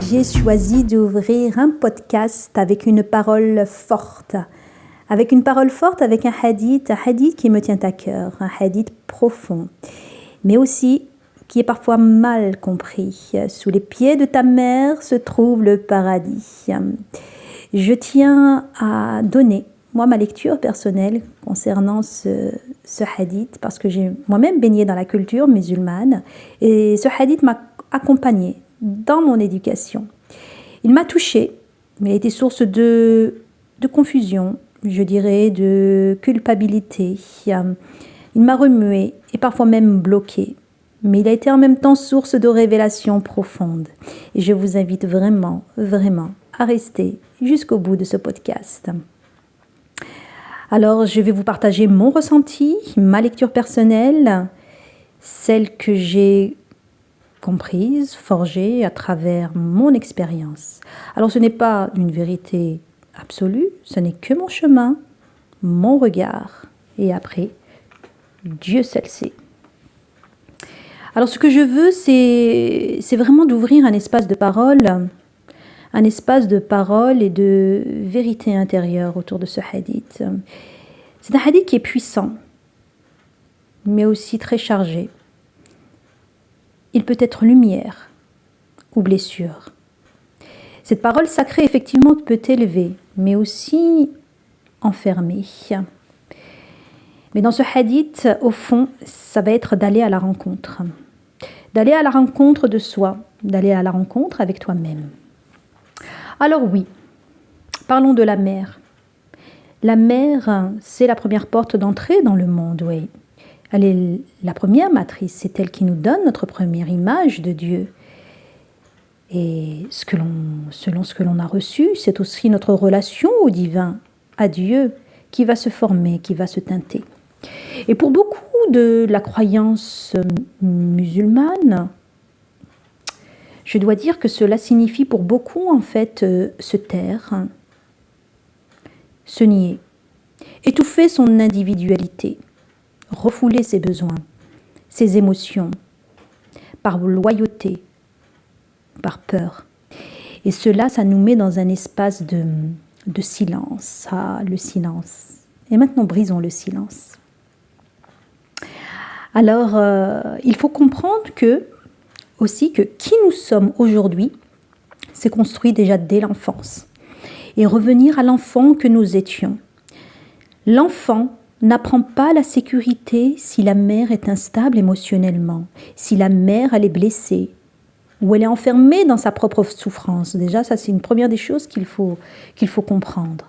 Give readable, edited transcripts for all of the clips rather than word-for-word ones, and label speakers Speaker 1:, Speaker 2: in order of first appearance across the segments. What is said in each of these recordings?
Speaker 1: j'ai choisi d'ouvrir un podcast avec une parole forte. Avec une parole forte, avec un hadith qui me tient à cœur, un hadith profond, mais aussi qui est parfois mal compris. Sous les pieds de ta mère se trouve le paradis. Je tiens à donner, moi, ma lecture personnelle concernant ce hadith, parce que j'ai moi-même baigné dans la culture musulmane, et ce hadith m'a accompagnée dans mon éducation. Il m'a touchée, mais il a été source de confusion, je dirais, de culpabilité. Il m'a remuée et parfois même bloquée. Mais il a été en même temps source de révélations profondes. Et je vous invite vraiment, vraiment à rester jusqu'au bout de ce podcast. Alors, je vais vous partager mon ressenti, ma lecture personnelle, celle que j'ai comprise, forgée à travers mon expérience. Alors, ce n'est pas une vérité absolue, ce n'est que mon chemin, mon regard. Et après, Dieu seul sait. Alors, ce que je veux, c'est vraiment d'ouvrir un espace de parole et de vérité intérieure autour de ce hadith. C'est un hadith qui est puissant, mais aussi très chargé. Il peut être lumière ou blessure. Cette parole sacrée, effectivement, peut élever, mais aussi enfermer. Mais dans ce hadith, au fond, ça va être d'aller à la rencontre. D'aller à la rencontre de soi, d'aller à la rencontre avec toi-même. Alors oui, parlons de la mère. La mère, c'est la première porte d'entrée dans le monde, oui. Elle est la première matrice, c'est elle qui nous donne notre première image de Dieu. Et selon ce que l'on a reçu, c'est aussi notre relation au divin, à Dieu, qui va se former, qui va se teinter. Et pour beaucoup de la croyance musulmane, je dois dire que cela signifie pour beaucoup en fait se taire, se nier, étouffer son individualité, refouler ses besoins, ses émotions, par loyauté, par peur. Et cela, ça nous met dans un espace de silence. Ah, le silence. Et maintenant, brisons le silence. Alors, il faut comprendre aussi que qui nous sommes aujourd'hui, c'est construit déjà dès l'enfance. Et revenir à l'enfant que nous étions. L'enfant n'apprend pas la sécurité si la mère est instable émotionnellement, si la mère elle est blessée, ou elle est enfermée dans sa propre souffrance. Déjà, ça c'est une première des choses qu'il faut comprendre.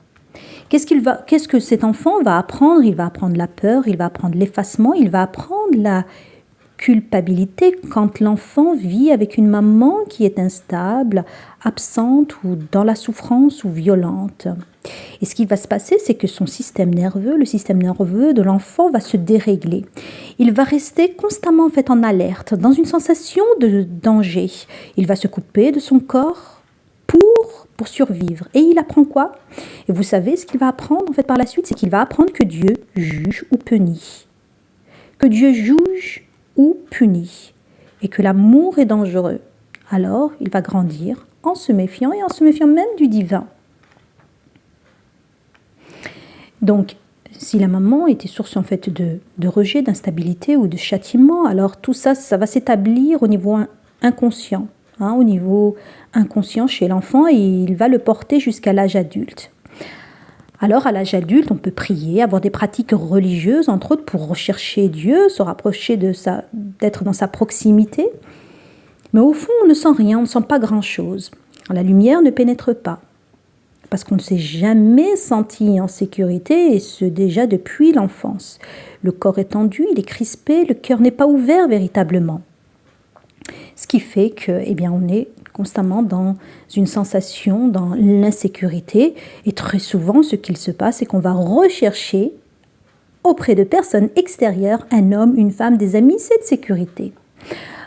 Speaker 1: Qu'est-ce que cet enfant va apprendre? Il va apprendre la peur, il va apprendre l'effacement, il va apprendre la culpabilité quand l'enfant vit avec une maman qui est instable, absente ou dans la souffrance ou violente. Et ce qui va se passer, c'est que le système nerveux de l'enfant va se dérégler. Il va rester constamment en fait en alerte, dans une sensation de danger. Il va se couper de son corps pour survivre. Et il apprend quoi? Et vous savez ce qu'il va apprendre en fait par la suite, c'est qu'il va apprendre que Dieu juge ou punit. Que Dieu juge ou punit. Et que l'amour est dangereux. Alors, il va grandir en se méfiant et en se méfiant même du divin. Donc, si la maman était source en fait de rejet, d'instabilité ou de châtiment, alors tout ça, ça va s'établir au niveau inconscient, au niveau inconscient chez l'enfant et il va le porter jusqu'à l'âge adulte. Alors, à l'âge adulte, on peut prier, avoir des pratiques religieuses, entre autres pour rechercher Dieu, se rapprocher d'être dans sa proximité. Mais au fond, on ne sent rien, on ne sent pas grand-chose. La lumière ne pénètre pas. Parce qu'on ne s'est jamais senti en sécurité, et ce déjà depuis l'enfance. Le corps est tendu, il est crispé, le cœur n'est pas ouvert véritablement. Ce qui fait que, on est constamment dans une sensation, dans l'insécurité, et très souvent, ce qu'il se passe, c'est qu'on va rechercher auprès de personnes extérieures, un homme, une femme, des amis, cette sécurité.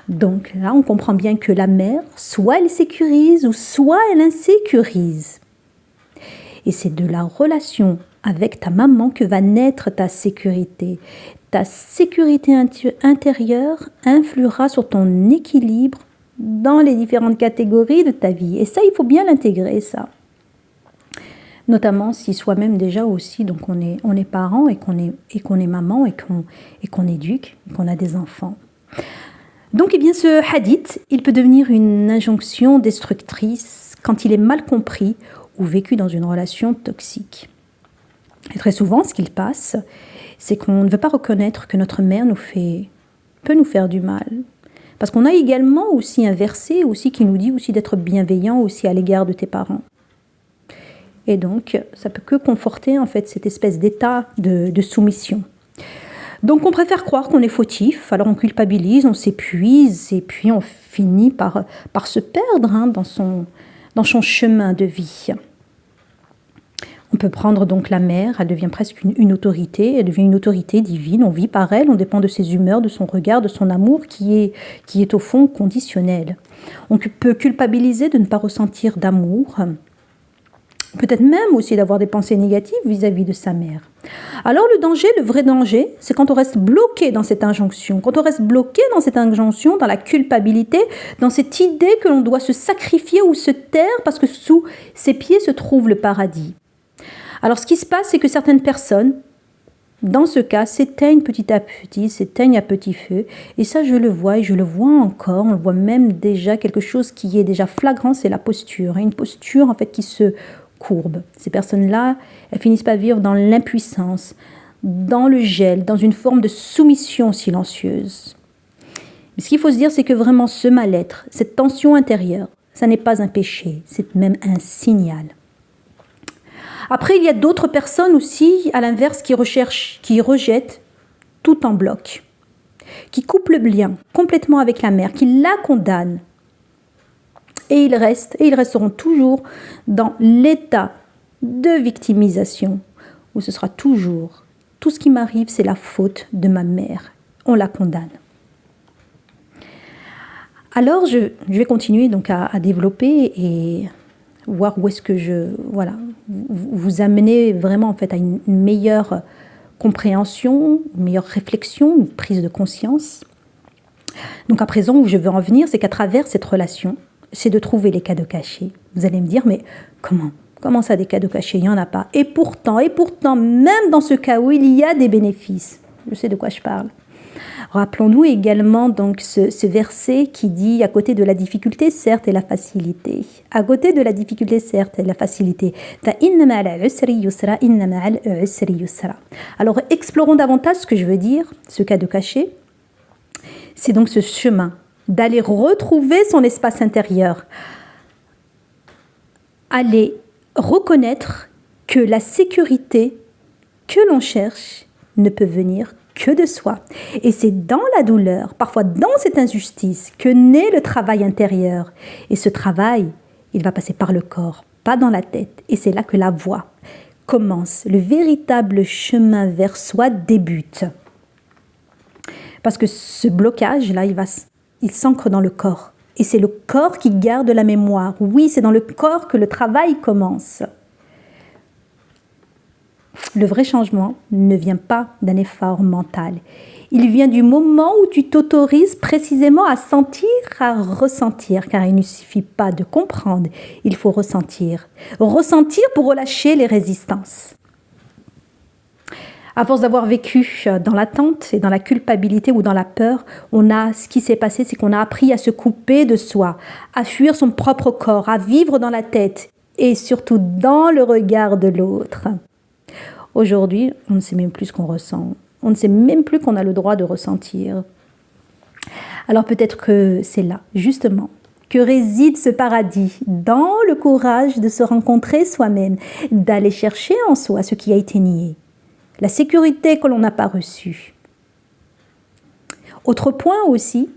Speaker 1: Donc là, on comprend bien que la mère, soit elle sécurise, ou soit elle insécurise. Et c'est de la relation avec ta maman que va naître ta sécurité. Ta sécurité intérieure influera sur ton équilibre dans les différentes catégories de ta vie. Et ça, il faut bien l'intégrer, ça. Notamment si soi-même déjà aussi, donc on est parent et qu'on est maman et qu'on éduque, et qu'on a des enfants. Donc, eh bien, ce hadith, il peut devenir une injonction destructrice quand il est mal compris ou vécu dans une relation toxique. Et très souvent, ce qu'il passe, c'est qu'on ne veut pas reconnaître que notre mère peut nous faire du mal. Parce qu'on a également aussi un verset aussi qui nous dit aussi d'être bienveillant aussi à l'égard de tes parents. Et donc, ça peut que conforter en fait cette espèce d'état de soumission. Donc, on préfère croire qu'on est fautif, alors on culpabilise, on s'épuise, et puis on finit par se perdre dans son chemin de vie. On peut prendre donc la mère, elle devient presque une autorité, elle devient une autorité divine, on vit par elle, on dépend de ses humeurs, de son regard, de son amour qui est au fond conditionnel. On peut culpabiliser de ne pas ressentir d'amour, peut-être même aussi d'avoir des pensées négatives vis-à-vis de sa mère. Alors le vrai danger, c'est quand on reste bloqué dans cette injonction, quand on reste bloqué dans cette injonction, dans la culpabilité, dans cette idée que l'on doit se sacrifier ou se taire parce que sous ses pieds se trouve le paradis. Alors ce qui se passe, c'est que certaines personnes, dans ce cas, s'éteignent petit à petit, s'éteignent à petit feu. Et ça, je le vois et je le vois encore. On le voit même déjà, quelque chose qui est déjà flagrant, c'est la posture. Une posture en fait qui se courbe. Ces personnes-là, elles finissent par vivre dans l'impuissance, dans le gel, dans une forme de soumission silencieuse. Mais ce qu'il faut se dire, c'est que vraiment ce mal-être, cette tension intérieure, ça n'est pas un péché, c'est même un signal. Après, il y a d'autres personnes aussi, à l'inverse, qui rejettent tout en bloc, qui coupent le lien complètement avec la mère, qui la condamnent. Et ils resteront toujours dans l'état de victimisation, où ce sera toujours, tout ce qui m'arrive, c'est la faute de ma mère. On la condamne. Alors, je vais continuer donc à développer et voir où est-ce que vous amener vraiment en fait à une meilleure compréhension, une meilleure réflexion, une prise de conscience. Donc à présent, où je veux en venir, c'est qu'à travers cette relation, c'est de trouver les cadeaux cachés. Vous allez me dire, mais comment ça des cadeaux cachés? Il n'y en a pas. Et pourtant, même dans ce cas où il y a des bénéfices, je sais de quoi je parle. Rappelons-nous également donc ce verset qui dit à côté de la difficulté, certes, et la facilité. À côté de la difficulté, certes, et la facilité. Alors, explorons davantage ce que je veux dire, ce cadeau caché. C'est donc ce chemin d'aller retrouver son espace intérieur. Aller reconnaître que la sécurité que l'on cherche ne peut venir que de soi. Et c'est dans la douleur, parfois dans cette injustice, que naît le travail intérieur. Et ce travail, il va passer par le corps, pas dans la tête. Et c'est là que la voie commence. Le véritable chemin vers soi débute. Parce que ce blocage-là, il s'ancre dans le corps. Et c'est le corps qui garde la mémoire. Oui, c'est dans le corps que le travail commence. Le vrai changement ne vient pas d'un effort mental. Il vient du moment où tu t'autorises précisément à sentir, à ressentir, car il ne suffit pas de comprendre, il faut ressentir. Ressentir pour relâcher les résistances. À force d'avoir vécu dans l'attente et dans la culpabilité ou dans la peur, ce qui s'est passé, c'est qu'on a appris à se couper de soi, à fuir son propre corps, à vivre dans la tête et surtout dans le regard de l'autre. Aujourd'hui, on ne sait même plus ce qu'on ressent. On ne sait même plus qu'on a le droit de ressentir. Alors peut-être que c'est là, justement, que réside ce paradis, dans le courage de se rencontrer soi-même, d'aller chercher en soi ce qui a été nié, la sécurité que l'on n'a pas reçue. Autre point aussi,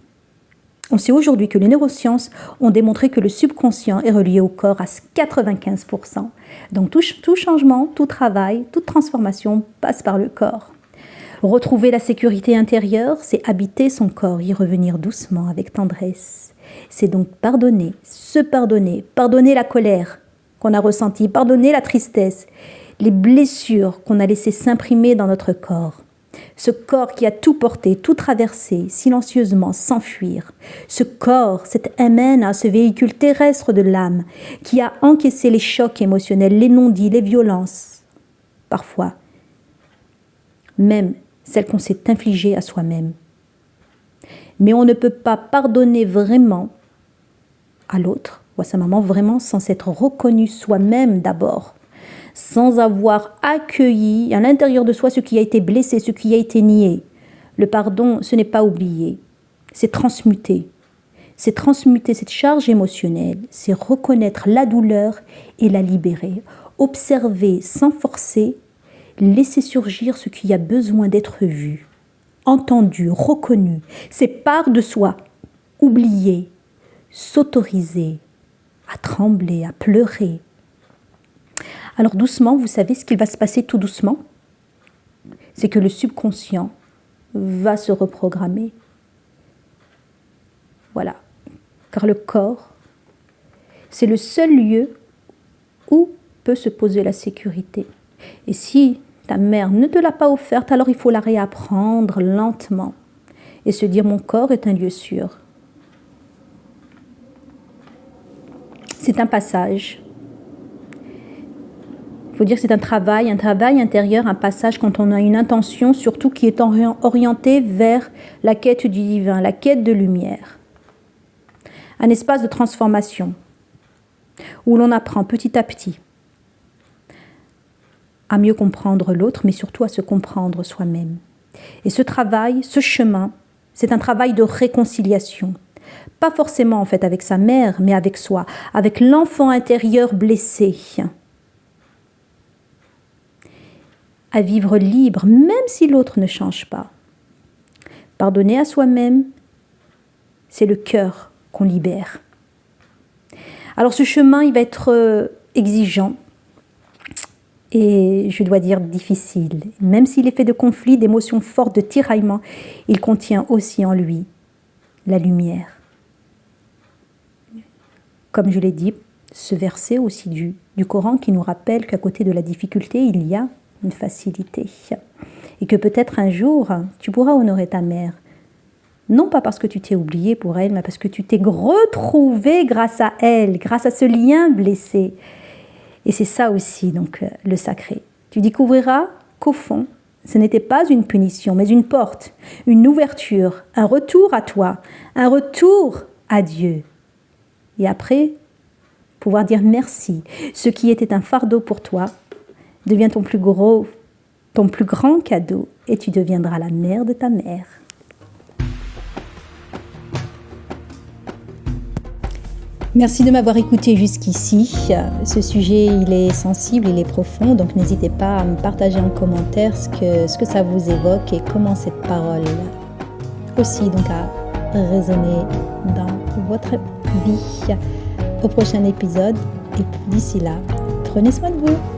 Speaker 1: on sait aujourd'hui que les neurosciences ont démontré que le subconscient est relié au corps à 95%. Donc tout changement, tout travail, toute transformation passe par le corps. Retrouver la sécurité intérieure, c'est habiter son corps, y revenir doucement, avec tendresse. C'est donc pardonner, se pardonner, pardonner la colère qu'on a ressentie, pardonner la tristesse, les blessures qu'on a laissées s'imprimer dans notre corps. Ce corps qui a tout porté, tout traversé, silencieusement, sans fuir. Ce corps, cet Amen, ce véhicule terrestre de l'âme, qui a encaissé les chocs émotionnels, les non-dits, les violences, parfois, même celles qu'on s'est infligées à soi-même. Mais on ne peut pas pardonner vraiment à l'autre ou à sa maman, vraiment sans s'être reconnu soi-même d'abord, sans avoir accueilli à l'intérieur de soi ce qui a été blessé, ce qui a été nié. Le pardon, ce n'est pas oublier, c'est transmuter. C'est transmuter cette charge émotionnelle, c'est reconnaître la douleur et la libérer. Observer sans forcer, laisser surgir ce qui a besoin d'être vu, entendu, reconnu. C'est part de soi, oublier, s'autoriser à trembler, à pleurer. Alors doucement, vous savez ce qu'il va se passer tout doucement? C'est que le subconscient va se reprogrammer. Voilà. Car le corps, c'est le seul lieu où peut se poser la sécurité. Et si ta mère ne te l'a pas offerte, alors il faut la réapprendre lentement et se dire mon corps est un lieu sûr. C'est un passage. Il faut dire que c'est un travail intérieur, un passage quand on a une intention, surtout qui est orientée vers la quête du divin, la quête de lumière. Un espace de transformation où l'on apprend petit à petit à mieux comprendre l'autre, mais surtout à se comprendre soi-même. Et ce travail, ce chemin, c'est un travail de réconciliation. Pas forcément en fait avec sa mère, mais avec soi, avec l'enfant intérieur blessé. À vivre libre, même si l'autre ne change pas. Pardonner à soi-même, c'est le cœur qu'on libère. Alors ce chemin, il va être exigeant et je dois dire difficile. Même s'il est fait de conflits, d'émotions fortes, de tiraillements, il contient aussi en lui la lumière. Comme je l'ai dit, ce verset aussi du Coran qui nous rappelle qu'à côté de la difficulté, il y a une facilité. Et que peut-être un jour, tu pourras honorer ta mère. Non pas parce que tu t'es oublié pour elle, mais parce que tu t'es retrouvé grâce à elle, grâce à ce lien blessé. Et c'est ça aussi, donc, le sacré. Tu découvriras qu'au fond, ce n'était pas une punition, mais une porte, une ouverture, un retour à toi, un retour à Dieu. Et après, pouvoir dire merci. Ce qui était un fardeau pour toi devient ton plus grand cadeau, et tu deviendras la mère de ta mère. Merci de m'avoir écouté jusqu'ici. Ce sujet, il est sensible, il est profond, donc n'hésitez pas à me partager en commentaire ce que ça vous évoque et comment cette parole aussi donc a résonné dans votre vie. Au prochain épisode, et d'ici là, prenez soin de vous.